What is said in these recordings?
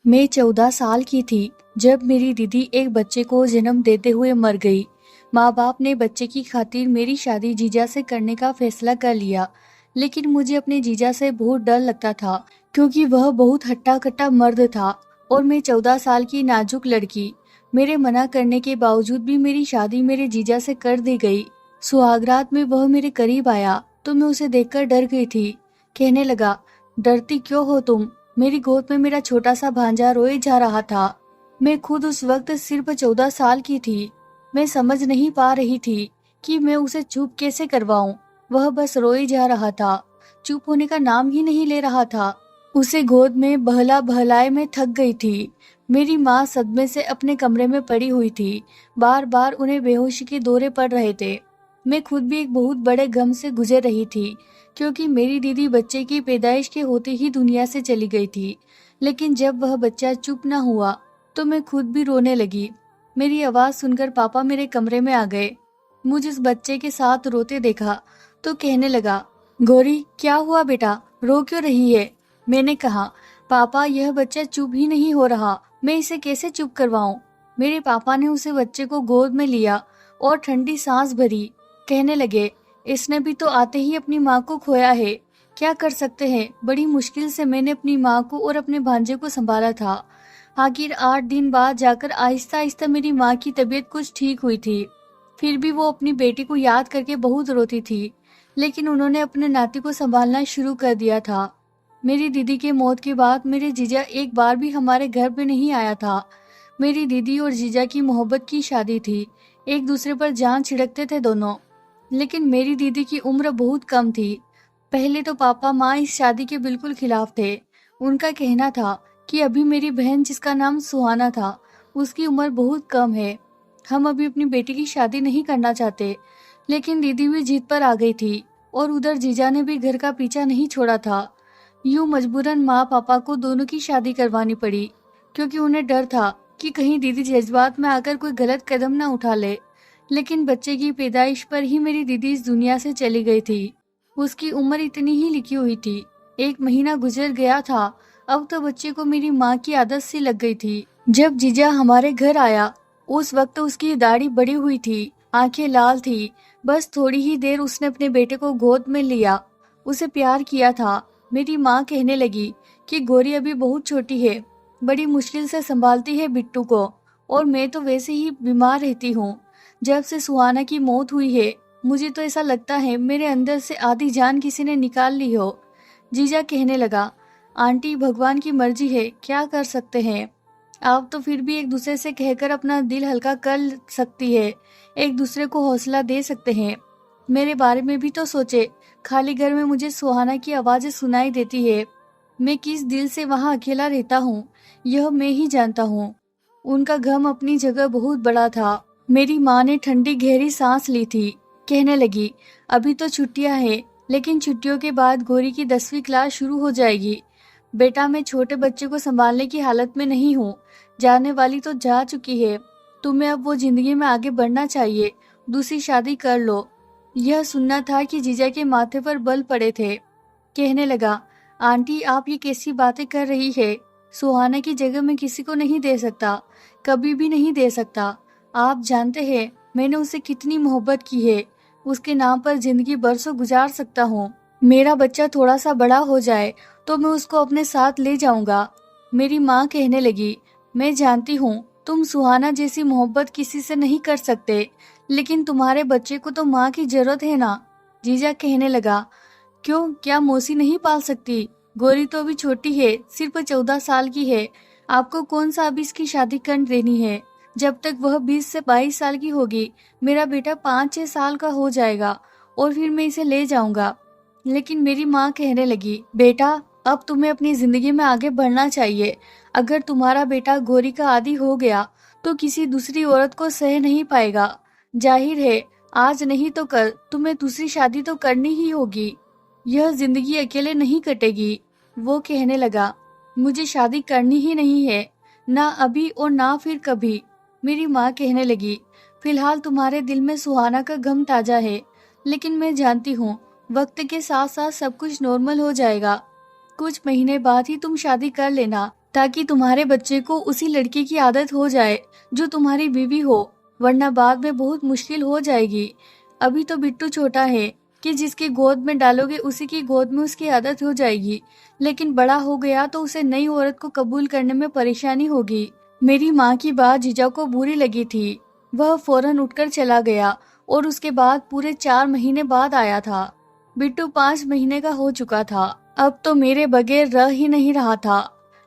मैं 14 साल की थी जब मेरी दीदी एक बच्चे को जन्म देते हुए मर गई। माँ बाप ने बच्चे की खातिर मेरी शादी जीजा से करने का फैसला कर लिया, लेकिन मुझे अपने जीजा से बहुत डर लगता था क्योंकि वह बहुत हट्टा कट्टा मर्द था और मैं 14 साल की नाजुक लड़की। मेरे मना करने के बावजूद भी मेरी शादी मेरे जीजा से कर दी गई। सुहागरात में वह मेरे करीब आया तो मैं उसे देखकर डर गई थी। कहने लगा, डरती क्यों हो तुम? मेरी गोद में मेरा छोटा सा भांजा रोए जा रहा था। मैं खुद उस वक्त सिर्फ 14 साल की थी। मैं समझ नहीं पा रही थी कि मैं उसे चुप कैसे करवाऊं। वह बस रोए जा रहा था, चुप होने का नाम ही नहीं ले रहा था। उसे गोद में बहला बहलाए मैं थक गई थी। मेरी माँ सदमे से अपने कमरे में पड़ी हुई थी। बार बार उन्हें बेहोशी के दौरे पड़ रहे थे। मैं खुद भी एक बहुत बड़े गम से गुजर रही थी क्योंकि मेरी दीदी बच्चे की पैदाइश के होते ही दुनिया से चली गई थी। लेकिन जब वह बच्चा चुप न हुआ तो मैं खुद भी रोने लगी। मेरी आवाज सुनकर पापा मेरे कमरे में आ गए। मुझे उस बच्चे के साथ रोते देखा तो कहने लगा, गौरी क्या हुआ बेटा, रो क्यों रही है? मैंने कहा, पापा यह बच्चा चुप ही नहीं हो रहा, मैं इसे कैसे चुप करवाऊं? मेरे पापा ने उसे बच्चे को गोद में लिया और ठंडी सांस भरी। कहने लगे, इसने भी तो आते ही अपनी माँ को खोया है, क्या कर सकते हैं? बड़ी मुश्किल से मैंने अपनी माँ को और अपने भांजे को संभाला था। आखिर 8 दिन बाद जाकर आहिस्ता आहिस्ता मेरी माँ की तबीयत कुछ ठीक हुई थी। फिर भी वो अपनी बेटी को याद करके बहुत रोती थी, लेकिन उन्होंने अपने नाती को संभालना शुरू कर दिया था। मेरी दीदी के मौत के बाद मेरे जीजा एक बार भी हमारे घर पे नहीं आया था। मेरी दीदी और जीजा की मोहब्बत की शादी थी, एक दूसरे पर जान छिड़कते थे दोनों। लेकिन मेरी दीदी की उम्र बहुत कम थी। पहले तो पापा माँ इस शादी के बिल्कुल खिलाफ थे। उनका कहना था कि अभी मेरी बहन जिसका नाम सुहाना था, उसकी उम्र बहुत कम है, हम अभी अपनी बेटी की शादी नहीं करना चाहते। लेकिन दीदी भी जिद पर आ गई थी और उधर जीजा ने भी घर का पीछा नहीं छोड़ा था। यूं मजबूरन माँ पापा को दोनों की शादी करवानी पड़ी क्योंकि उन्हें डर था कि कहीं दीदी जज्बात में आकर कोई गलत कदम न उठा ले। लेकिन बच्चे की पैदाइश पर ही मेरी दीदी इस दुनिया से चली गई थी। उसकी उम्र इतनी ही लिखी हुई थी। 1 महीना गुजर गया था। अब तो बच्चे को मेरी माँ की आदत सी लग गई थी। जब जीजा हमारे घर आया उस वक्त उसकी दाढ़ी बड़ी हुई थी, आंखें लाल थी। बस थोड़ी ही देर उसने अपने बेटे को गोद में लिया, उसे प्यार किया था। मेरी माँ कहने लगी कि गौरी अभी बहुत छोटी है, बड़ी मुश्किल से संभालती है बिट्टू को, और मैं तो वैसे ही बीमार रहती हूँ। जब से सुहाना की मौत हुई है मुझे तो ऐसा लगता है मेरे अंदर से आधी जान किसी ने निकाल ली हो। जीजा कहने लगा, आंटी भगवान की मर्जी है, क्या कर सकते हैं। आप तो फिर भी एक दूसरे से कहकर अपना दिल हल्का कर सकती है, एक दूसरे को हौसला दे सकते हैं। मेरे बारे में भी तो सोचे। खाली घर में मुझे सुहाना की आवाजें सुनाई देती है। मैं किस दिल से वहाँ अकेला रहता हूँ यह मैं ही जानता हूँ। उनका गम अपनी जगह बहुत बड़ा था। मेरी माँ ने ठंडी गहरी सांस ली थी। कहने लगी, अभी तो छुट्टियां हैं, लेकिन छुट्टियों के बाद गौरी की 10वीं क्लास शुरू हो जाएगी। बेटा मैं छोटे बच्चे को संभालने की हालत में नहीं हूँ। जाने वाली तो जा चुकी है, तुम्हें अब वो जिंदगी में आगे बढ़ना चाहिए, दूसरी शादी कर लो। यह सुनना था कि जीजा के माथे पर बल पड़े थे। कहने लगा, आंटी आप ये कैसी बातें कर रही है? सुहाना की जगह मैं किसी को नहीं दे सकता, कभी भी नहीं दे सकता। आप जानते हैं मैंने उसे कितनी मोहब्बत की है। उसके नाम पर जिंदगी बरसों गुजार सकता हूँ। मेरा बच्चा थोड़ा सा बड़ा हो जाए तो मैं उसको अपने साथ ले जाऊंगा। मेरी माँ कहने लगी, मैं जानती हूँ तुम सुहाना जैसी मोहब्बत किसी से नहीं कर सकते, लेकिन तुम्हारे बच्चे को तो माँ की जरूरत है ना। जीजा कहने लगा, क्यों, क्या मौसी नहीं पाल सकती? गौरी तो अभी छोटी है, सिर्फ 14 साल की है। आपको कौन सा अभी इसकी शादी कर देनी है? जब तक वह 20 से 22 साल की होगी मेरा बेटा 5-6 साल का हो जाएगा और फिर मैं इसे ले जाऊंगा। लेकिन मेरी माँ कहने लगी, बेटा अब तुम्हें अपनी जिंदगी में आगे बढ़ना चाहिए। अगर तुम्हारा बेटा गौरी का आदी हो गया तो किसी दूसरी औरत को सह नहीं पाएगा। जाहिर है आज नहीं तो कल तुम्हें दूसरी शादी तो करनी ही होगी। यह जिंदगी अकेले नहीं कटेगी। वो कहने लगा, मुझे शादी करनी ही नहीं है, ना अभी और ना फिर कभी। मेरी माँ कहने लगी, फिलहाल तुम्हारे दिल में सुहाना का गम ताजा है, लेकिन मैं जानती हूँ वक्त के साथ साथ सब कुछ नॉर्मल हो जाएगा। कुछ महीने बाद ही तुम शादी कर लेना, ताकि तुम्हारे बच्चे को उसी लड़के की आदत हो जाए जो तुम्हारी बीवी हो, वरना बाद में बहुत मुश्किल हो जाएगी। अभी तो बिट्टू छोटा है कि जिसकी गोद में डालोगे उसी की गोद में उसकी आदत हो जाएगी, लेकिन बड़ा हो गया तो उसे नई औरत को कबूल करने में परेशानी होगी। मेरी माँ की बात जीजा को बुरी लगी थी। वह फौरन उठकर चला गया और उसके बाद पूरे 4 महीने बाद आया था। बिट्टू 5 महीने का हो चुका था। अब तो मेरे बगैर रह ही नहीं रहा था।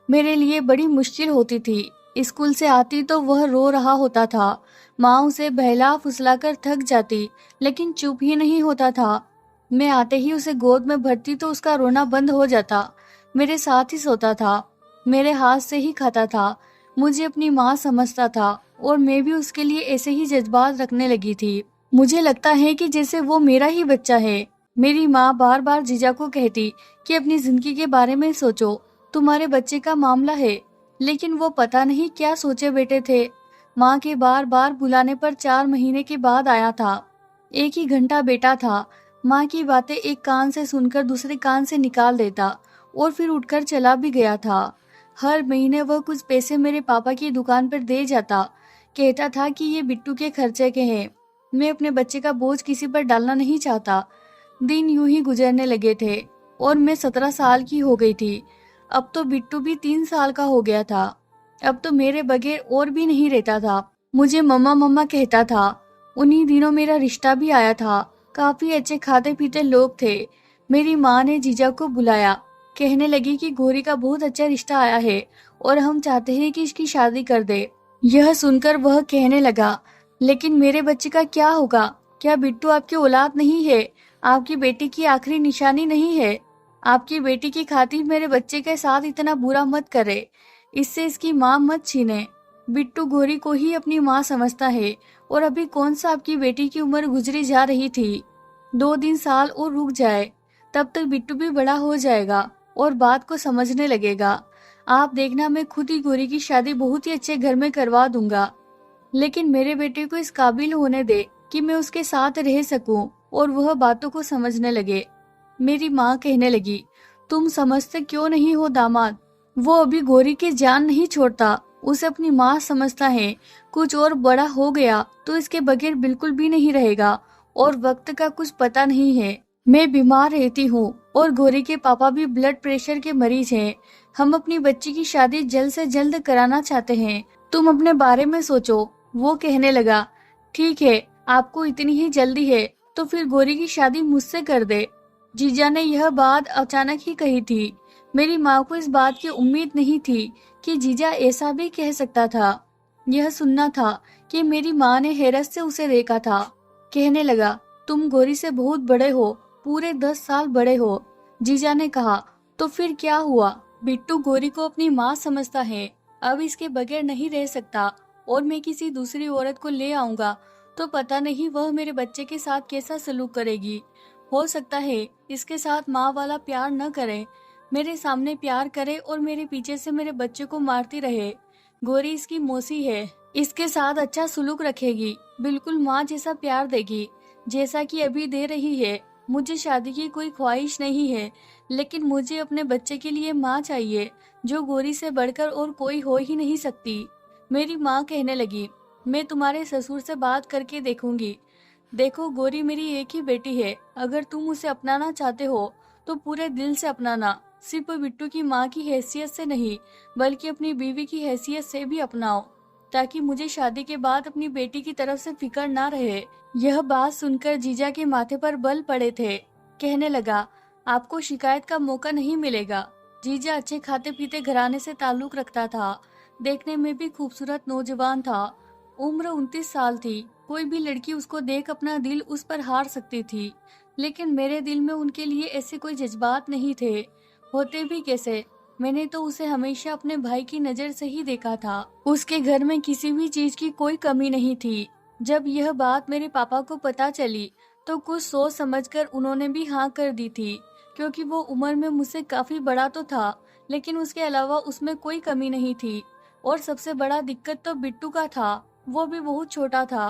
मेरे लिए बड़ी मुश्किल होती थी। स्कूल से आती तो वह रो रहा होता था। माँ उसे बहला फुसला कर थक जाती, लेकिन चुप ही नहीं होता था। मैं आते ही उसे गोद में भरती तो उसका रोना बंद हो जाता। मेरे साथ ही सोता था, मेरे हाथ से ही खाता था। मुझे अपनी माँ समझता था और मैं भी उसके लिए ऐसे ही जज्बात रखने लगी थी। मुझे लगता है कि जैसे वो मेरा ही बच्चा है। मेरी माँ बार बार जीजा को कहती कि अपनी जिंदगी के बारे में सोचो, तुम्हारे बच्चे का मामला है, लेकिन वो पता नहीं क्या सोचे बैठे थे। माँ के बार बार बुलाने पर 4 महीने के बाद आया था। एक ही घंटा बेटा था। माँ की बातें एक कान से सुनकर दूसरे कान से निकाल देता और फिर उठकर चला भी गया था। हर महीने वह कुछ पैसे मेरे पापा की दुकान पर दे जाता। कहता था कि ये बिट्टू के खर्चे के हैं। मैं अपने बच्चे का बोझ किसी पर डालना नहीं चाहता। दिन यूं ही गुजरने लगे थे और मैं 17 साल की हो गई थी। अब तो बिट्टू भी 3 साल का हो गया था। अब तो मेरे बगैर और भी नहीं रहता था। मुझे मम्मा मम्मा कहता था। उन्हीं दिनों मेरा रिश्ता भी आया था। काफी अच्छे खाते पीते लोग थे। मेरी माँ ने जीजा को बुलाया। कहने लगी कि गौरी का बहुत अच्छा रिश्ता आया है और हम चाहते हैं कि इसकी शादी कर दे। यह सुनकर वह कहने लगा, लेकिन मेरे बच्चे का क्या होगा? क्या बिट्टू आपकी औलाद नहीं है? आपकी बेटी की आखिरी निशानी नहीं है? आपकी बेटी की खातिर मेरे बच्चे के साथ इतना बुरा मत करे। इससे इसकी माँ मत छीने। बिट्टू गौरी को ही अपनी माँ समझता है और अभी कौन सा आपकी बेटी की उम्र गुजरी जा रही थी। 2 दिन साल और रुक जाए, तब तक बिट्टू भी बड़ा हो जाएगा और बात को समझने लगेगा। आप देखना, मैं खुद ही गौरी की शादी बहुत ही अच्छे घर में करवा दूंगा, लेकिन मेरे बेटे को इस काबिल होने दे कि मैं उसके साथ रह सकूं और वह बातों को समझने लगे। मेरी माँ कहने लगी, तुम समझते क्यों नहीं हो दामाद? वो अभी गौरी की जान नहीं छोड़ता, उसे अपनी माँ समझता है। कुछ और बड़ा हो गया तो इसके बगैर बिल्कुल भी नहीं रहेगा और वक्त का कुछ पता नहीं है। मैं बीमार रहती हूँ और गौरी के पापा भी ब्लड प्रेशर के मरीज हैं। हम अपनी बच्ची की शादी जल्द से जल्द कराना चाहते हैं। तुम अपने बारे में सोचो। वो कहने लगा, ठीक है, आपको इतनी ही जल्दी है तो फिर गौरी की शादी मुझसे कर दे। जीजा ने यह बात अचानक ही कही थी। मेरी माँ को इस बात की उम्मीद नहीं थी कि जीजा ऐसा भी कह सकता था। यह सुनना था कि मेरी माँ ने हैरत से उसे देखा था। कहने लगा, तुम गौरी से बहुत बड़े हो, पूरे 10 साल बड़े हो। जीजा ने कहा, तो फिर क्या हुआ? बिट्टू गौरी को अपनी माँ समझता है। अब इसके बगैर नहीं रह सकता और मैं किसी दूसरी औरत को ले आऊंगा तो पता नहीं वह मेरे बच्चे के साथ कैसा सलूक करेगी। हो सकता है इसके साथ माँ वाला प्यार न करे, मेरे सामने प्यार करे और मेरे पीछे से मेरे बच्चे को मारती रहे। गौरी इसकी मौसी है, इसके साथ अच्छा सुलूक रखेगी, बिल्कुल माँ जैसा प्यार देगी जैसा कि अभी दे रही है। मुझे शादी की कोई ख्वाहिश नहीं है, लेकिन मुझे अपने बच्चे के लिए माँ चाहिए जो गौरी से बढ़कर और कोई हो ही नहीं सकती। मेरी माँ कहने लगी, मैं तुम्हारे ससुर से बात करके देखूंगी। देखो गौरी मेरी एक ही बेटी है, अगर तुम उसे अपनाना चाहते हो तो पूरे दिल से अपनाना। सिर्फ बिट्टू की माँ की हैसियत से नहीं, बल्कि अपनी बीवी की हैसियत से भी अपनाओ, ताकि मुझे शादी के बाद अपनी बेटी की तरफ से फिक्र ना रहे। यह बात सुनकर जीजा के माथे पर बल पड़े थे। कहने लगा, आपको शिकायत का मौका नहीं मिलेगा। जीजा अच्छे खाते पीते घराने से ताल्लुक रखता था। देखने में भी खूबसूरत नौजवान था। उम्र 29 साल थी। कोई भी लड़की उसको देख अपना दिल उस पर हार सकती थी, लेकिन मेरे दिल में उनके लिए ऐसे कोई जज्बात नहीं थे। होते भी कैसे? मैंने तो उसे हमेशा अपने भाई की नजर से ही देखा था। उसके घर में किसी भी चीज की कोई कमी नहीं थी। जब यह बात मेरे पापा को पता चली तो कुछ सोच समझकर उन्होंने भी हाँ कर दी थी, क्योंकि वो उम्र में मुझसे काफी बड़ा तो था, लेकिन उसके अलावा उसमें कोई कमी नहीं थी। और सबसे बड़ा दिक्कत तो बिट्टू का था। वो भी बहुत छोटा था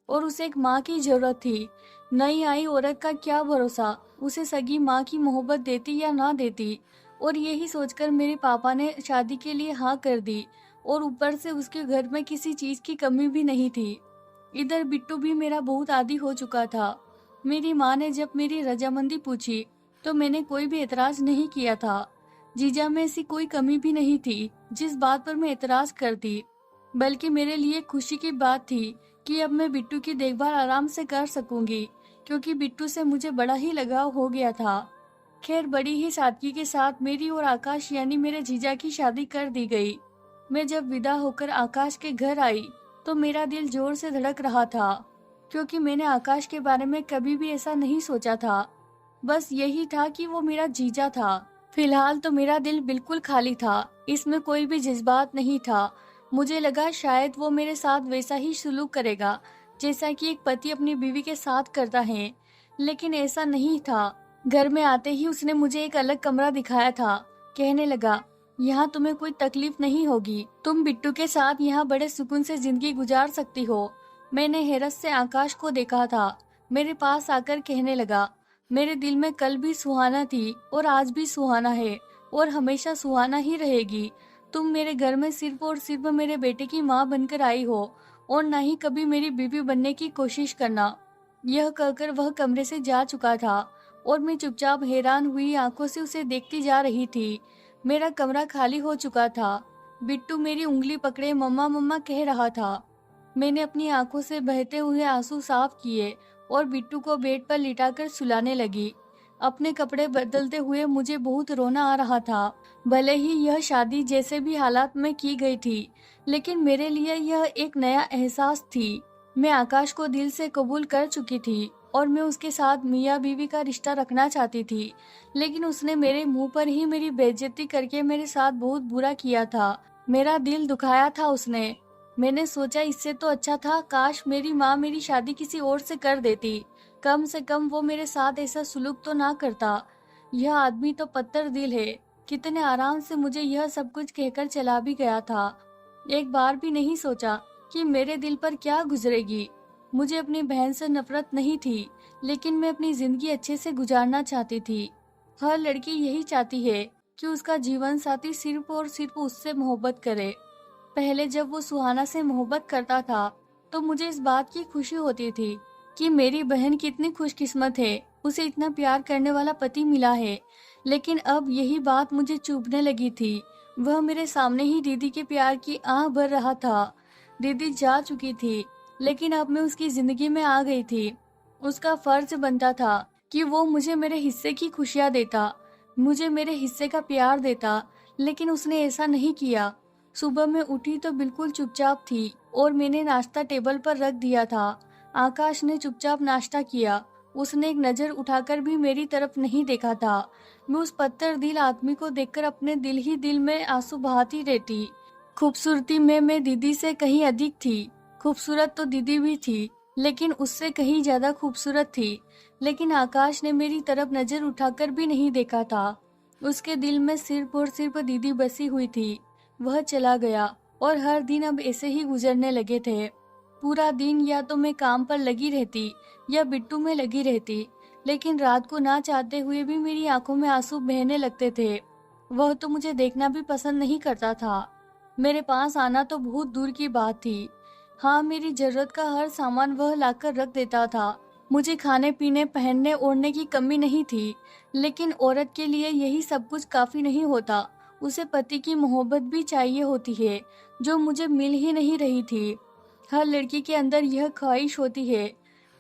और उसे एक माँ की जरूरत थी। नई आई औरत का क्या भरोसा, उसे सगी माँ की मोहब्बत देती या ना देती। और यही सोचकर मेरे पापा ने शादी के लिए हाँ कर दी और ऊपर से उसके घर में किसी चीज की कमी भी नहीं थी। इधर बिट्टू भी मेरा बहुत आदी हो चुका था। मेरी माँ ने जब मेरी रजामंदी पूछी तो मैंने कोई भी एतराज नहीं किया था। जीजा में ऐसी कोई कमी भी नहीं थी जिस बात पर मैं एतराज करती, बल्कि मेरे लिए खुशी की बात थी कि अब मैं बिट्टू की देखभाल आराम से कर सकूंगी, क्योंकि बिट्टू से मुझे बड़ा ही लगाव हो गया था। खैर, बड़ी ही सादगी के साथ मेरी और आकाश यानी मेरे जीजा की शादी कर दी गई। मैं जब विदा होकर आकाश के घर आई तो मेरा दिल जोर से धड़क रहा था, क्योंकि मैंने आकाश के बारे में कभी भी ऐसा नहीं सोचा था। बस यही था कि वो मेरा जीजा था। फिलहाल तो मेरा दिल बिल्कुल खाली था, इसमें कोई भी जज्बात नहीं था। मुझे लगा शायद वो मेरे साथ वैसा ही सलूक करेगा जैसा कि एक पति अपनी बीवी के साथ करता है, लेकिन ऐसा नहीं था। घर में आते ही उसने मुझे एक अलग कमरा दिखाया था। कहने लगा, यहाँ तुम्हें कोई तकलीफ नहीं होगी, तुम बिट्टू के साथ यहाँ बड़े सुकून से जिंदगी गुजार सकती हो। मैंने हैरत से आकाश को देखा था। मेरे पास आकर कहने लगा, मेरे दिल में कल भी सुहाना थी और आज भी सुहाना है और हमेशा सुहाना ही रहेगी। तुम मेरे घर में सिर्फ और सिर्फ मेरे बेटे की माँ बनकर आई हो और न ही कभी मेरी बीवी बनने की कोशिश करना। यह कहकर वह कमरे से जा चुका था और मैं चुपचाप हैरान हुई आंखों से उसे देखती जा रही थी। मेरा कमरा खाली हो चुका था। बिट्टू मेरी उंगली पकड़े मम्मा मम्मा कह रहा था। मैंने अपनी आंखों से बहते हुए आंसू साफ किए और बिट्टू को बेड पर लिटाकर सुलाने लगी। अपने कपड़े बदलते हुए मुझे बहुत रोना आ रहा था। भले ही यह शादी जैसे भी हालात में की गई थी, लेकिन मेरे लिए यह एक नया एहसास थी। मैं आकाश को दिल से कबूल कर चुकी थी और मैं उसके साथ मियाँ बीवी का रिश्ता रखना चाहती थी, लेकिन उसने मेरे मुंह पर ही मेरी बेइज्जती करके मेरे साथ बहुत बुरा किया था। मेरा दिल दुखाया था उसने। मैंने सोचा इससे तो अच्छा था काश मेरी माँ मेरी शादी किसी और से कर देती। कम से कम वो मेरे साथ ऐसा सुलूक तो ना करता। यह आदमी तो पत्थर दिल है। कितने आराम से मुझे यह सब कुछ कहकर चला भी गया था। एक बार भी नहीं सोचा कि मेरे दिल पर क्या गुजरेगी। मुझे अपनी बहन से नफरत नहीं थी, लेकिन मैं अपनी जिंदगी अच्छे से गुजारना चाहती थी। हर लड़की यही चाहती है कि उसका जीवन साथी सिर्फ और सिर्फ उससे मोहब्बत करे। पहले जब वो सुहाना से मोहब्बत करता था तो मुझे इस बात की खुशी होती थी कि मेरी बहन कितनी खुशकिस्मत है, उसे इतना प्यार करने वाला पति मिला है। लेकिन अब यही बात मुझे चुभने लगी थी। वह मेरे सामने ही दीदी के प्यार की आह भर रहा था। दीदी जा चुकी थी, लेकिन अब मैं उसकी जिंदगी में आ गई थी। उसका फर्ज बनता था कि वो मुझे मेरे हिस्से की खुशियाँ देता, मुझे मेरे हिस्से का प्यार देता, लेकिन उसने ऐसा नहीं किया। सुबह में उठी तो बिल्कुल चुपचाप थी और मैंने नाश्ता टेबल पर रख दिया था। आकाश ने चुपचाप नाश्ता किया। उसने एक नजर उठाकर भी मेरी तरफ नहीं देखा था। मैं उस पत्थर दिल आदमी को देखकर अपने दिल ही दिल में आंसू बहाती रहती। खूबसूरती में मैं दीदी से कहीं अधिक थी। खूबसूरत तो दीदी भी थी, लेकिन उससे कहीं ज्यादा खूबसूरत थी। लेकिन आकाश ने मेरी तरफ नजर उठाकर भी नहीं देखा था। उसके दिल में सिर्फ और सिर्फ दीदी बसी हुई थी। वह चला गया और हर दिन अब ऐसे ही गुजरने लगे थे। पूरा दिन या तो मैं काम पर लगी रहती या बिट्टू में लगी रहती, लेकिन रात को ना चाहते हुए भी मेरी आंखों में आंसू बहने लगते थे। वह तो मुझे देखना भी पसंद नहीं करता था। मेरे पास आना तो बहुत दूर की बात थी। हाँ, मेरी जरूरत का हर सामान वह लाकर रख देता था। मुझे खाने पीने पहनने ओढ़ने की कमी नहीं थी, लेकिन औरत के लिए यही सब कुछ काफी नहीं होता। उसे पति की मोहब्बत भी चाहिए होती है, जो मुझे मिल ही नहीं रही थी। हर लड़की के अंदर यह ख्वाहिश होती है।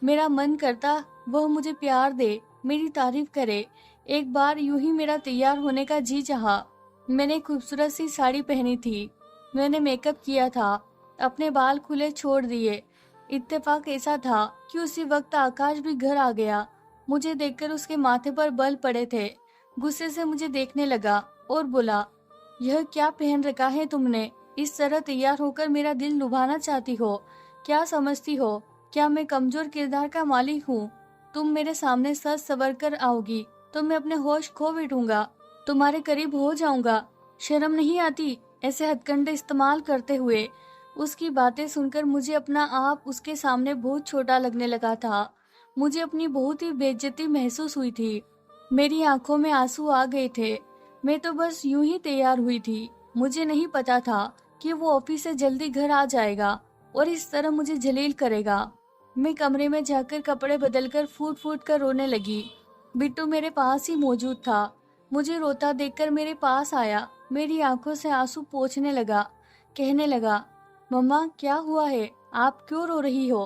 मेरा मन करता वह मुझे प्यार दे, मेरी तारीफ करे। एक बार यूं ही मेरा तैयार होने का जी चाहा। मैंने खूबसूरत सी साड़ी पहनी थी, मैंने मेकअप किया था, अपने बाल खुले छोड़ दिए। इत्तेफाक ऐसा था कि उसी वक्त आकाश भी घर आ गया। मुझे देखकर उसके माथे पर बल पड़े थे। गुस्से से मुझे देखने लगा और बोला, यह क्या पहन रखा है तुमने? इस तरह तैयार होकर मेरा दिल लुभाना चाहती हो? क्या समझती हो? क्या मैं कमजोर किरदार का मालिक हूँ? तुम मेरे सामने सज सवर कर आओगी तो मैं अपने होश खो बैठूंगा, तुम्हारे करीब हो जाऊंगा। शर्म नहीं आती ऐसे हथकंडे इस्तेमाल करते हुए? उसकी बातें सुनकर मुझे अपना आप उसके सामने बहुत छोटा लगने लगा था। मुझे अपनी बहुत ही बेइज्जती महसूस हुई थी। मेरी आंखों में आंसू आ गए थे। मैं तो बस यूं ही तैयार हुई थी। मुझे नहीं पता था कि वो ऑफिस से जल्दी घर आ जाएगा और इस तरह मुझे जलील करेगा। मैं कमरे में जाकर कपड़े बदलकर फूट फूट कर रोने लगी। बिट्टू मेरे पास ही मौजूद था। मुझे रोता देखकर मेरे पास आया, मेरी आंखों से आंसू पोंछने लगा, कहने लगा, मम्मा क्या हुआ है, आप क्यों रो रही हो?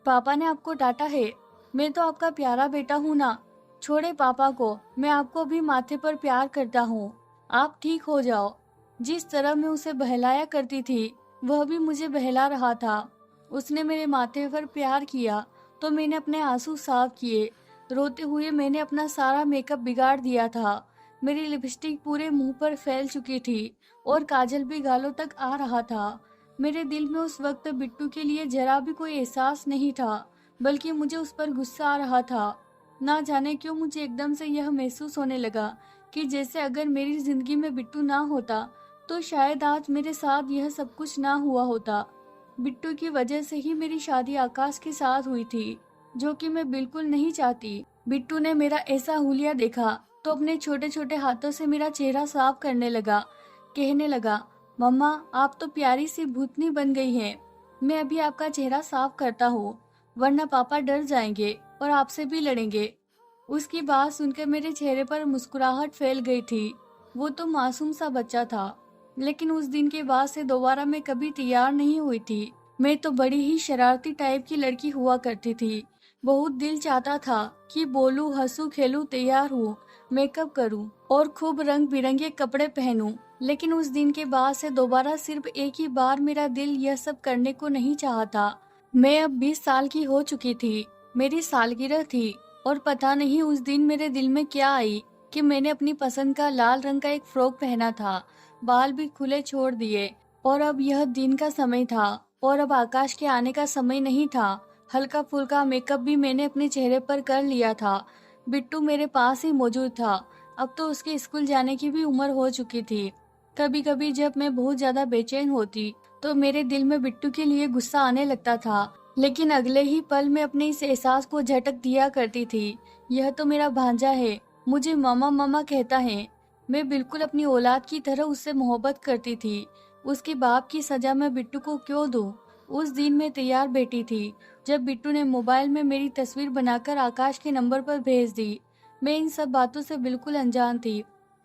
पापा ने आपको डांटा है? मैं तो आपका प्यारा बेटा हूँ ना। छोड़े पापा को, मैं आपको भी माथे पर प्यार करता हूँ। आप ठीक हो जाओ। जिस तरह मैं उसे बहलाया करती थी, वह भी मुझे बहला रहा था। उसने मेरे माथे पर प्यार किया तो मैंने अपने आंसू साफ किए। रोते हुए मैंने अपना सारा मेकअप बिगाड़ दिया था। मेरी लिपस्टिक पूरे मुंह पर फैल चुकी थी और काजल भी गालों तक आ रहा था। मेरे दिल में उस वक्त बिट्टू के लिए जरा भी कोई एहसास नहीं था, बल्कि मुझे उस पर गुस्सा आ रहा था। ना जाने क्यों मुझे एकदम से यह महसूस होने लगा कि जैसे अगर मेरी जिंदगी में बिट्टू ना होता तो शायद आज मेरे साथ यह सब कुछ ना हुआ होता। बिट्टू की वजह से ही मेरी शादी आकाश के साथ हुई थी, जो कि मैं बिल्कुल नहीं चाहती। बिट्टू ने मेरा ऐसा हुलिया देखा तो अपने छोटे छोटे हाथों से मेरा चेहरा साफ करने लगा, कहने लगा, मम्मा आप तो प्यारी सी भूतनी बन गई हैं। मैं अभी आपका चेहरा साफ करता हूँ, वरना पापा डर जाएंगे और आपसे भी लड़ेंगे। उसकी बात सुनकर मेरे चेहरे पर मुस्कुराहट फैल गई थी। वो तो मासूम सा बच्चा था, लेकिन उस दिन के बाद से दोबारा मैं कभी तैयार नहीं हुई थी। मैं तो बड़ी ही शरारती टाइप की लड़की हुआ करती थी। बहुत दिल चाहता था कि बोलूं, हंसूं, खेलूं, तैयार हूँ, मेकअप करूं और खूब रंग बिरंगे कपड़े पहनूं। लेकिन उस दिन के बाद से दोबारा सिर्फ एक ही बार मेरा दिल यह सब करने को नहीं चाहता। मैं अब 20 साल की हो चुकी थी। मेरी सालगिरह थी और पता नहीं उस दिन मेरे दिल में क्या आई कि मैंने अपनी पसंद का लाल रंग का एक फ्रॉक पहना था, बाल भी खुले छोड़ दिए। और अब यह दिन का समय था और अब आकाश के आने का समय नहीं था। हल्का फुल्का मेकअप भी मैंने अपने चेहरे पर कर लिया था। बिट्टू मेरे पास ही मौजूद था। अब तो उसके स्कूल जाने की भी उम्र हो चुकी थी। कभी कभी जब मैं बहुत ज्यादा बेचैन होती तो मेरे दिल में बिट्टू के लिए गुस्सा आने लगता था, लेकिन अगले ही पल में अपने इस एहसास को झटक दिया करती थी। यह तो मेरा भांजा है, मुझे मामा मामा कहता है। मैं बिल्कुल अपनी औलाद की तरह उससे मोहब्बत करती थी। उसके बाप की सजा मैं बिट्टू को क्यों दूं? उस दिन मैं तैयार बैठी थी जब बिट्टू ने मोबाइल में मेरी तस्वीर बनाकर आकाश के नंबर पर भेज दी। मैं इन सब बातों से बिल्कुल अनजान थी।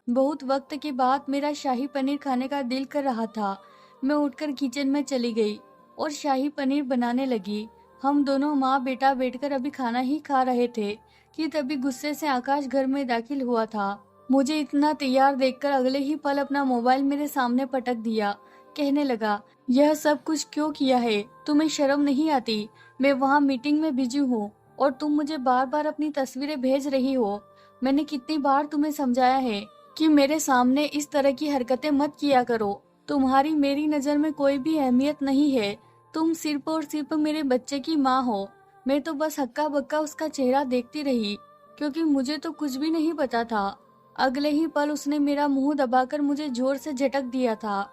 बहुत वक्त के बाद मेरा शाही पनीर खाने का दिल कर रहा था। मैं उठकर किचन में चली गई और शाही पनीर बनाने लगी। हम दोनों माँ बेटा बैठकर अभी खाना ही खा रहे थे कि तभी गुस्से से आकाश घर में दाखिल हुआ था। मुझे इतना तैयार देखकर अगले ही पल अपना मोबाइल मेरे सामने पटक दिया, कहने लगा, यह सब कुछ क्यों किया है? तुम्हें शर्म नहीं आती? मैं वहाँ मीटिंग में बिजी हूँ और तुम मुझे बार बार अपनी तस्वीरें भेज रही हो। मैंने कितनी बार तुम्हें समझाया है कि मेरे सामने इस तरह की हरकतें मत किया करो। तुम्हारी मेरी नजर में कोई भी अहमियत नहीं है। तुम सिर्फ और सिर्फ मेरे बच्चे की माँ हो। मैं तो बस हक्का बक्का उसका चेहरा देखती रही, क्योंकि मुझे तो कुछ भी नहीं पता था। अगले ही पल उसने मेरा मुंह दबाकर मुझे जोर से झटक दिया था।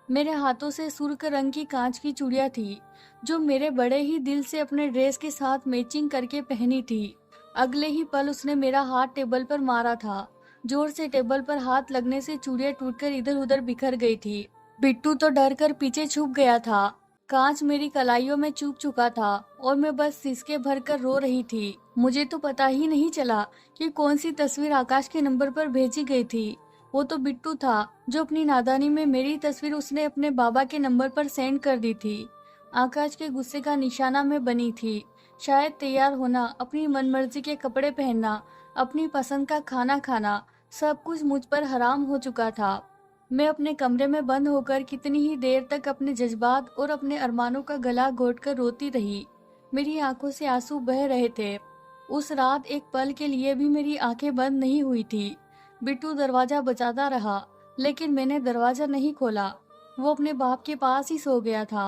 मेरे हाथों से सुर्ख रंग की कांच की चूड़ियां थी, जो मेरे बड़े ही दिल से अपने ड्रेस के साथ मैचिंग करके पहनी थी। अगले ही पल उसने मेरा हाथ टेबल पर मारा था। जोर से टेबल पर हाथ लगने से चूड़ियां टूटकर इधर उधर बिखर गई थी। बिट्टू तो डर कर पीछे छुप गया था। कांच मेरी कलाइयों में चुभ चुका था और मैं बस सिसके भरकर रो रही थी। मुझे तो पता ही नहीं चला कि कौन सी तस्वीर आकाश के नंबर पर भेजी गई थी। वो तो बिट्टू था जो अपनी नादानी में मेरी तस्वीर उसने अपने बाबा के नंबर पर सेंड कर दी थी। आकाश के गुस्से का निशाना मैं बनी थी। शायद तैयार होना, अपनी मनमर्जी के कपड़े पहनना, अपनी पसंद का खाना खाना, सब कुछ मुझ पर हराम हो चुका था। मैं अपने कमरे में बंद होकर कितनी ही देर तक अपने जज्बात और अपने अरमानों का गला घोटकर रोती रही। मेरी आंखों से आंसू बह रहे थे। उस रात एक पल के लिए भी मेरी आंखें बंद नहीं हुई थी। बिट्टू दरवाजा बजाता रहा, लेकिन मैंने दरवाजा नहीं खोला। वो अपने बाप के पास ही सो गया था।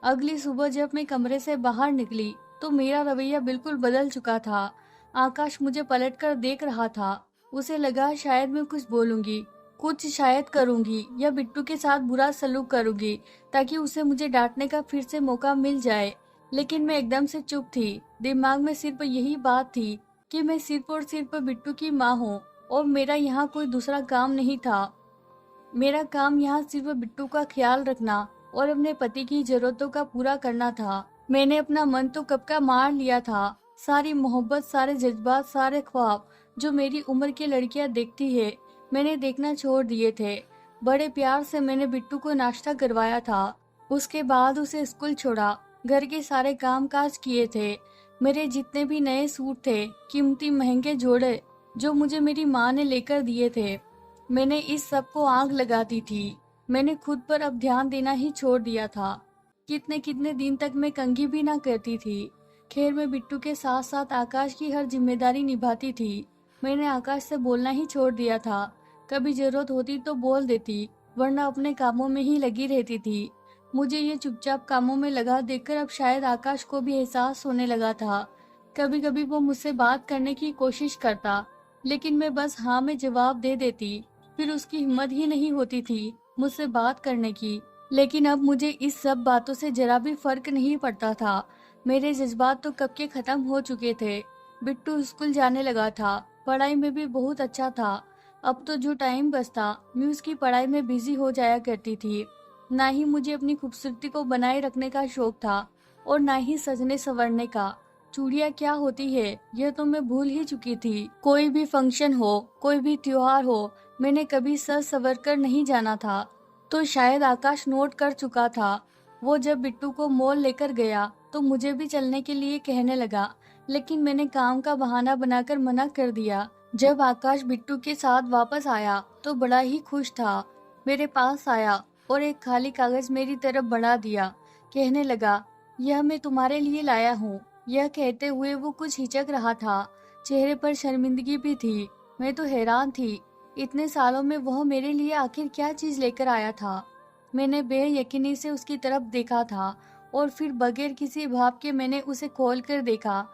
अगली सुबह जब मैं कमरे से बाहर निकली तो मेरा रवैया बिल्कुल बदल चुका था। आकाश मुझे पलटकर देख रहा था। उसे लगा शायद मैं कुछ बोलूंगी, कुछ शायद करूंगी या बिट्टू के साथ बुरा सलूक करूंगी, ताकि उसे मुझे डांटने का फिर से मौका मिल जाए। लेकिन मैं एकदम से चुप थी। दिमाग में सिर्फ यही बात थी कि मैं सिर्फ और सिर्फ बिट्टू की माँ हूँ और मेरा यहाँ कोई दूसरा काम नहीं था। मेरा काम यहाँ सिर्फ बिट्टू का ख्याल रखना और अपने पति की जरूरतों का पूरा करना था। मैंने अपना मन तो कब का मार लिया था। सारी मोहब्बत, सारे जज्बात, सारे ख्वाब जो मेरी उम्र की लड़कियां देखती है, मैंने देखना छोड़ दिए थे। बड़े प्यार से मैंने बिट्टू को नाश्ता करवाया था। उसके बाद उसे स्कूल छोड़ा, घर के सारे काम काज किए थे। मेरे जितने भी नए सूट थे, कीमती महंगे जोड़े जो मुझे मेरी माँ ने लेकर दिए थे, मैंने इस सब को आग लगाती थी। मैंने खुद पर अब ध्यान देना ही छोड़ दिया था। कितने कितने दिन तक मैं कंघी भी ना करती थी। खैर, मैं बिट्टू के साथ साथ आकाश की हर जिम्मेदारी निभाती थी। मैंने आकाश से बोलना ही छोड़ दिया था। कभी जरूरत होती तो बोल देती, वरना अपने कामों में ही लगी रहती थी। मुझे ये चुपचाप कामों में लगा देखकर अब शायद आकाश को भी एहसास होने लगा था। कभी कभी वो मुझसे बात करने की कोशिश करता, लेकिन मैं बस हाँ में जवाब दे देती। फिर उसकी हिम्मत ही नहीं होती थी मुझसे बात करने की। लेकिन अब मुझे इस सब बातों से जरा भी फर्क नहीं पड़ता था। मेरे जज्बात तो कब के खत्म हो चुके थे। बिट्टू स्कूल जाने लगा था, पढ़ाई में भी बहुत अच्छा था। अब तो जो टाइम बचता, मैं उसकी पढ़ाई में बिजी हो जाया करती थी। ना ही मुझे अपनी खूबसूरती को बनाए रखने का शौक था और ना ही सजने संवरने का। चूड़ियाँ क्या होती है यह तो मैं भूल ही चुकी थी। कोई भी फंक्शन हो, कोई भी त्योहार हो, मैंने कभी सज संवर कर नहीं जाना था। तो शायद आकाश नोट कर चुका था। वो जब बिट्टू को मॉल लेकर गया तो मुझे भी चलने के लिए कहने लगा, लेकिन मैंने काम का बहाना बनाकर मना कर दिया। जब आकाश बिट्टू के साथ वापस आया तो बड़ा ही खुश था। मेरे पास आया और एक खाली कागज मेरी तरफ बढ़ा दिया। कहने लगा, यह मैं तुम्हारे लिए लाया हूँ। यह कहते हुए वो कुछ हिचक रहा था, चेहरे पर शर्मिंदगी भी थी। मैं तो हैरान थी, इतने सालों में वह मेरे लिए आखिर क्या चीज लेकर आया था। मैंने बेयकीनी से उसकी तरफ देखा था और फिर बगैर किसी भाव के मैंने उसे खोल कर देखा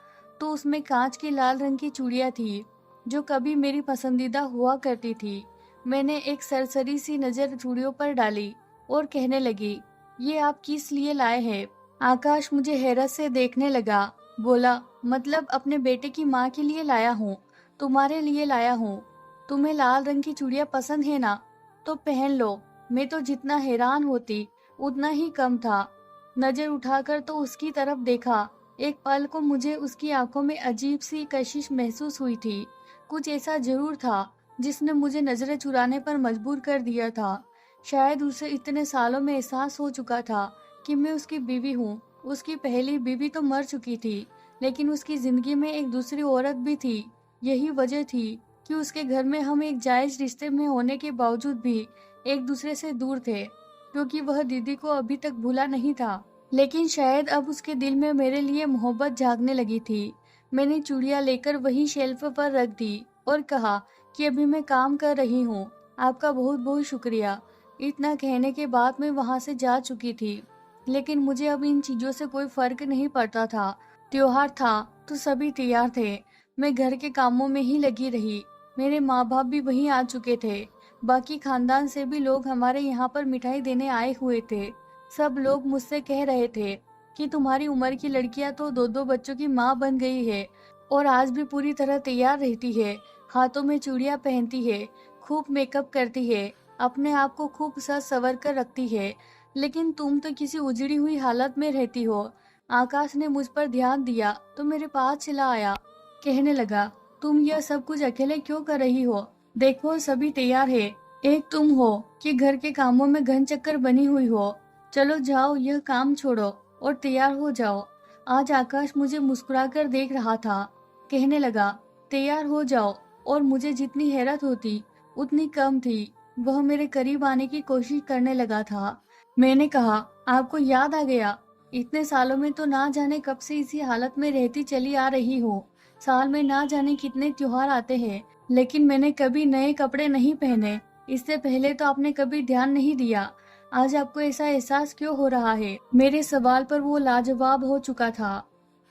तो उसमें कांच की लाल रंग की चूड़ियां थी, जो कभी मेरी पसंदीदा हुआ करती थी। मैंने एक सरसरी सी नजर चूड़ियों पर डाली और कहने लगी, ये आप किस लिए लाए हैं? आकाश मुझे हैरत से देखने लगा। बोला, मतलब अपने बेटे की माँ के लिए लाया हूँ, तुम्हारे लिए लाया हूँ। तुम्हें लाल रंग की चूड़ियाँ पसंद है ना, तो पहन लो। मैं तो जितना हैरान होती उतना ही कम था। नजर उठाकर तो उसकी तरफ देखा। एक पल को मुझे उसकी आंखों में अजीब सी कशिश महसूस हुई थी। कुछ ऐसा जरूर था जिसने मुझे नजरें चुराने पर मजबूर कर दिया था। शायद उसे इतने सालों में एहसास हो चुका था कि मैं उसकी बीवी हूँ। उसकी पहली बीवी तो मर चुकी थी, लेकिन उसकी जिंदगी में एक दूसरी औरत भी थी। यही वजह थी कि उसके घर में हम एक जायज रिश्ते में होने के बावजूद भी एक दूसरे से दूर थे, क्योंकि वह दीदी को अभी तक भूला नहीं था। लेकिन शायद अब उसके दिल में मेरे लिए मोहब्बत जागने लगी थी। मैंने चूड़ियां लेकर वही शेल्फ पर रख दी और कहा कि अभी मैं काम कर रही हूँ, आपका बहुत बहुत शुक्रिया। इतना कहने के बाद मैं वहां से जा चुकी थी। लेकिन मुझे अब इन चीजों से कोई फर्क नहीं पड़ता था। त्योहार था तो सभी तैयार थे। मैं घर के कामों में ही लगी रही। मेरे माँ बाप भी वहीं आ चुके थे। बाकी खानदान से भी लोग हमारे यहाँ पर मिठाई देने आए हुए थे। सब लोग मुझसे कह रहे थे कि तुम्हारी उम्र की लड़कियां तो दो दो बच्चों की माँ बन गई है और आज भी पूरी तरह तैयार रहती है, हाथों में चूड़ियां पहनती है, खूब मेकअप करती है, अपने आप को खूब सज संवर कर रखती है। लेकिन तुम तो किसी उजड़ी हुई हालत में रहती हो। आकाश ने मुझ पर ध्यान दिया तो मेरे पास चला आया। कहने लगा, तुम यह सब कुछ अकेले क्यों कर रही हो? देखो सभी तैयार है, एक तुम हो कि घर के कामों में घन चक्कर बनी हुई हो। चलो जाओ, यह काम छोड़ो और तैयार हो जाओ। आज आकाश मुझे मुस्कुराकर देख रहा था। कहने लगा, तैयार हो जाओ। और मुझे जितनी हैरत होती उतनी कम थी। वह मेरे करीब आने की कोशिश करने लगा था। मैंने कहा, आपको याद आ गया? इतने सालों में तो ना जाने कब से इसी हालत में रहती चली आ रही हूँ। साल में ना जाने कितने त्योहार आते हैं, लेकिन मैंने कभी नए कपड़े नहीं पहने। इससे पहले तो आपने कभी ध्यान नहीं दिया। आज आपको ऐसा एहसास क्यों हो रहा है? मेरे सवाल पर वो लाजवाब हो चुका था।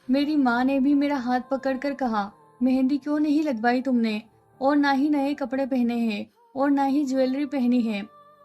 मेरी माँ ने भी मेरा हाथ पकड़कर कहा, मेहंदी क्यों नहीं लगवाई तुमने? और ना ही नए कपड़े पहने हैं और ना ही ज्वेलरी पहनी है।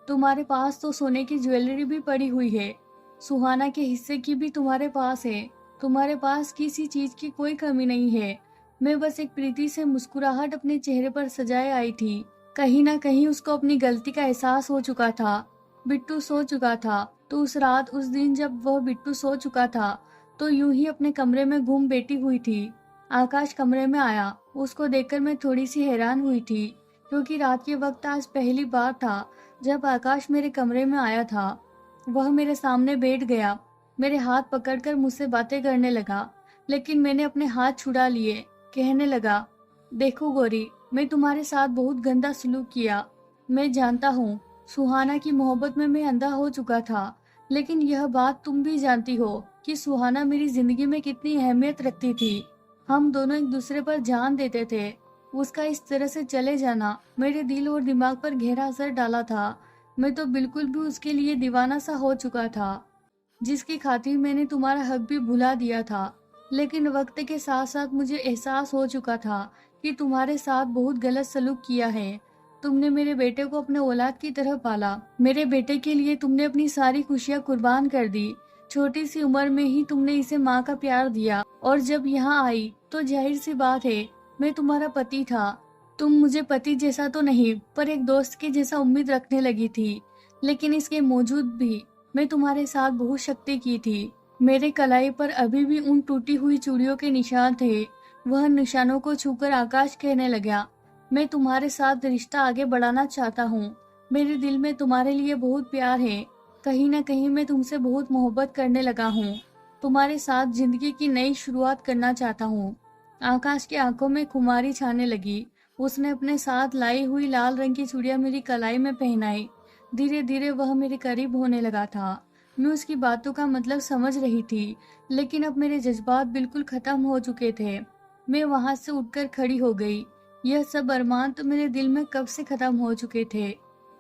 तुम्हारे पास तो सोने की ज्वेलरी भी पड़ी हुई है, सुहाना के हिस्से की भी तुम्हारे पास है। तुम्हारे पास किसी चीज की कोई कमी नहीं है। मैं बस एक प्रीति से मुस्कुराहट अपने चेहरे पर सजाए आई थी। कहीं ना कहीं उसको अपनी गलती का एहसास हो चुका था। बिट्टू सो चुका था, तो उस रात उस दिन जब वह बिट्टू सो चुका था तो यूं ही अपने कमरे में घूम बैठी हुई थी। आकाश कमरे में आया। उसको देखकर मैं थोड़ी सी हैरान हुई थी, क्योंकि रात के वक्त आज पहली बार था जब आकाश मेरे कमरे में आया था। वह मेरे सामने बैठ गया, मेरे हाथ पकड़कर मुझसे बातें करने लगा, लेकिन मैंने अपने हाथ छुड़ा लिए। कहने लगा, देखो गौरी, मैं तुम्हारे साथ बहुत गंदा सलूक किया। मैं जानता हूँ सुहाना की मोहब्बत में मैं अंधा हो चुका था, लेकिन यह बात तुम भी जानती हो कि सुहाना मेरी जिंदगी में कितनी अहमियत रखती थी। हम दोनों एक दूसरे पर जान देते थे। उसका इस तरह से चले जाना मेरे दिल और दिमाग पर गहरा असर डाला था। मैं तो बिल्कुल भी उसके लिए दीवाना सा हो चुका था, जिसकी खातिर मैंने तुम्हारा हक भी भुला दिया था। लेकिन वक्त के साथ साथ मुझे एहसास हो चुका था कि तुम्हारे साथ बहुत गलत सलूक किया है। तुमने मेरे बेटे को अपने औलाद की तरह पाला। मेरे बेटे के लिए तुमने अपनी सारी खुशियां कुर्बान कर दी। छोटी सी उम्र में ही तुमने इसे माँ का प्यार दिया, और जब यहाँ आई तो जाहिर सी बात है मैं तुम्हारा पति था। तुम मुझे पति जैसा तो नहीं, पर एक दोस्त के जैसा उम्मीद रखने लगी थी। लेकिन इसके मौजूद भी मैं तुम्हारे साथ बहुत शक्ति की थी। मेरे कलाई पर अभी भी उन टूटी हुई चूड़ियों के निशान थे। वह निशानों को छूकर आकाश कहने लगा, मैं तुम्हारे साथ रिश्ता आगे बढ़ाना चाहता हूँ। मेरे दिल में तुम्हारे लिए बहुत प्यार है। कहीं न कहीं मैं तुमसे बहुत मोहब्बत करने लगा हूँ। तुम्हारे साथ जिंदगी की नई शुरुआत करना चाहता हूँ। आकाश की आंखों में खुमारी छाने लगी। उसने अपने साथ लाई हुई लाल रंग की चूड़ियां मेरी कलाई में पहनाई। धीरे धीरे वह मेरे करीब होने लगा था। मैं उसकी बातों का मतलब समझ रही थी, लेकिन अब मेरे जज्बात बिल्कुल खत्म हो चुके थे। मैं वहां से उठकर खड़ी हो गई। यह सब अरमान तो मेरे दिल में कब से खत्म हो चुके थे।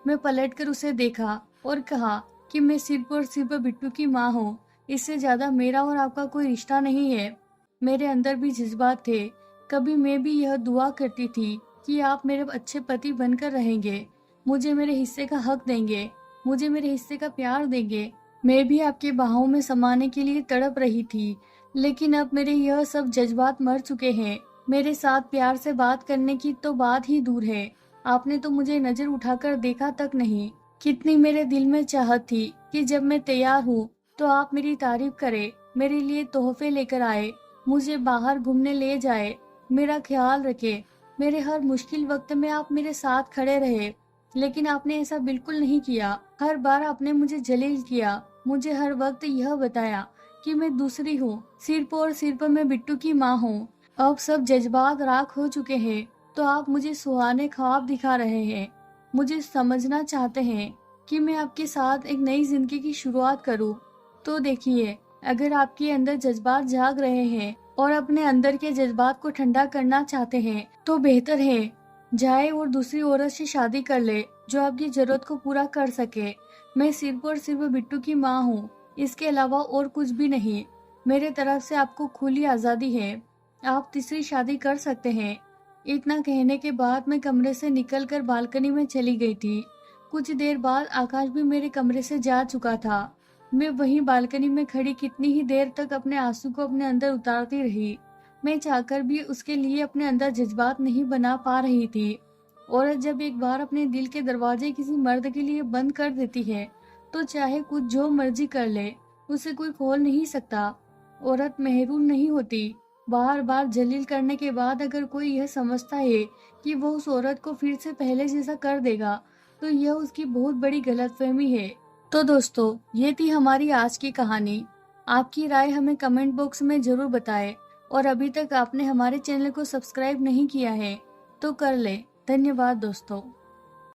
मैं पलटकर उसे देखा और कहा कि मैं सिर्फ और सिर्फ बिट्टू की माँ हूँ। इससे ज्यादा मेरा और आपका कोई रिश्ता नहीं है। मेरे अंदर भी जज्बात थे। कभी मैं भी यह दुआ करती थी कि आप मेरे अच्छे पति बनकर रहेंगे, मुझे मेरे हिस्से का हक देंगे, मुझे मेरे हिस्से का प्यार देंगे। मैं भी आपके बाहों में समाने के लिए तड़प रही थी। लेकिन अब मेरे यह सब जज्बात मर चुके हैं। मेरे साथ प्यार से बात करने की तो बात ही दूर है। आपने तो मुझे नजर उठाकर देखा तक नहीं। कितनी मेरे दिल में चाहत थी कि जब मैं तैयार हूँ तो आप मेरी तारीफ करें, मेरे लिए तोहफे लेकर आए, मुझे बाहर घूमने ले जाए, मेरा ख्याल रखे, मेरे हर मुश्किल वक्त में आप मेरे साथ खड़े रहे। लेकिन आपने ऐसा बिल्कुल नहीं किया। हर बार आपने मुझे जलील किया। मुझे हर वक्त यह बताया कि मैं दूसरी हूँ, सिर्फ और सिर्फ मैं बिट्टू की माँ हूँ। अब सब जज्बात राख हो चुके हैं, तो आप मुझे सुहाने ख्वाब दिखा रहे हैं। मुझे समझना चाहते हैं कि मैं आपके साथ एक नई जिंदगी की शुरुआत करूं। तो देखिए, अगर आपके अंदर जज्बात जाग रहे हैं और अपने अंदर के जज्बात को ठंडा करना चाहते हैं तो बेहतर है जाए और दूसरी औरत से शादी कर ले जो आपकी जरूरत को पूरा कर सके। मैं सिर्फ और सिर्फ बिट्टू की माँ हूँ, इसके अलावा और कुछ भी नहीं। मेरे तरफ से आपको खुली आजादी है। आप तीसरी शादी कर सकते हैं। इतना कहने के बाद मैं कमरे से निकलकर बालकनी में चली गई थी। कुछ देर बाद आकाश भी मेरे कमरे से जा चुका था। मैं वहीं बालकनी में खड़ी कितनी ही देर तक अपने आंसू को अपने अंदर उतारती रही। मैं चाहकर भी उसके लिए अपने अंदर जज्बात नहीं बना पा रही थी। औरत जब एक बार अपने दिल के दरवाजे किसी मर्द के लिए बंद कर देती है तो चाहे कुछ जो मर्जी कर ले, उसे कोई खोल नहीं सकता। औरत महरूम नहीं होती। बार बार जलील करने के बाद अगर कोई यह समझता है कि वो उस औरत को फिर से पहले जैसा कर देगा, तो यह उसकी बहुत बड़ी गलतफहमी है। तो दोस्तों, ये थी हमारी आज की कहानी। आपकी राय हमें कमेंट बॉक्स में जरूर बताएं, और अभी तक आपने हमारे चैनल को सब्सक्राइब नहीं किया है तो कर ले। धन्यवाद दोस्तों।